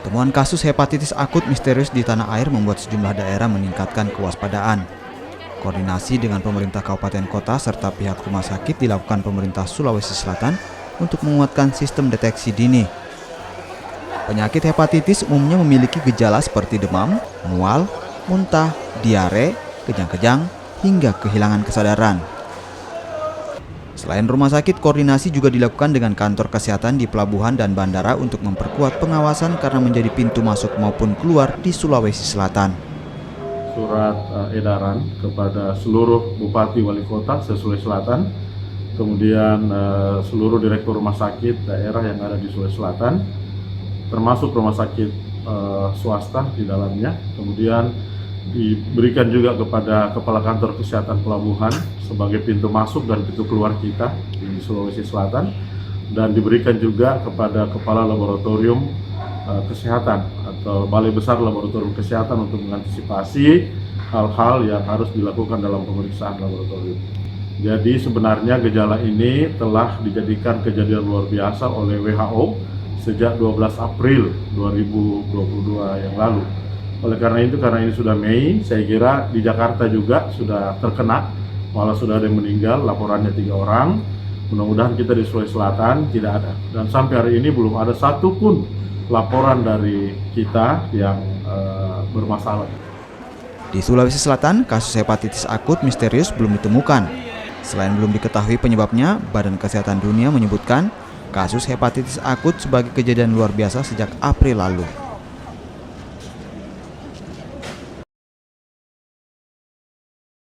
Temuan kasus hepatitis akut misterius di tanah air membuat sejumlah daerah meningkatkan kewaspadaan. Koordinasi dengan pemerintah kabupaten kota serta pihak rumah sakit dilakukan pemerintah Sulawesi Selatan untuk menguatkan sistem deteksi dini. Penyakit hepatitis umumnya memiliki gejala seperti demam, mual, muntah, diare, kejang-kejang, hingga kehilangan kesadaran. Selain rumah sakit, koordinasi juga dilakukan dengan kantor kesehatan di pelabuhan dan bandara untuk memperkuat pengawasan karena menjadi pintu masuk maupun keluar di Sulawesi Selatan. Surat edaran kepada seluruh bupati wali kota se-Sulawesi Selatan, kemudian seluruh direktur rumah sakit daerah yang ada di Sulawesi Selatan, termasuk rumah sakit swasta di dalamnya, kemudian diberikan juga kepada Kepala Kantor Kesehatan Pelabuhan sebagai pintu masuk dan pintu keluar kita di Sulawesi Selatan, dan diberikan juga kepada Kepala Laboratorium Kesehatan atau Balai Besar Laboratorium Kesehatan untuk mengantisipasi hal-hal yang harus dilakukan dalam pemeriksaan laboratorium. Jadi sebenarnya gejala ini telah dijadikan kejadian luar biasa oleh WHO sejak 12 April 2022 yang lalu. Oleh karena itu, karena ini sudah Mei, saya kira di Jakarta juga sudah terkena, malah sudah ada yang meninggal, laporannya 3 orang. Mudah-mudahan kita di Sulawesi Selatan tidak ada. Dan sampai hari ini belum ada satupun laporan dari kita yang bermasalah. Di Sulawesi Selatan, kasus hepatitis akut misterius belum ditemukan. Selain belum diketahui penyebabnya, Badan Kesehatan Dunia menyebutkan kasus hepatitis akut sebagai kejadian luar biasa sejak April lalu.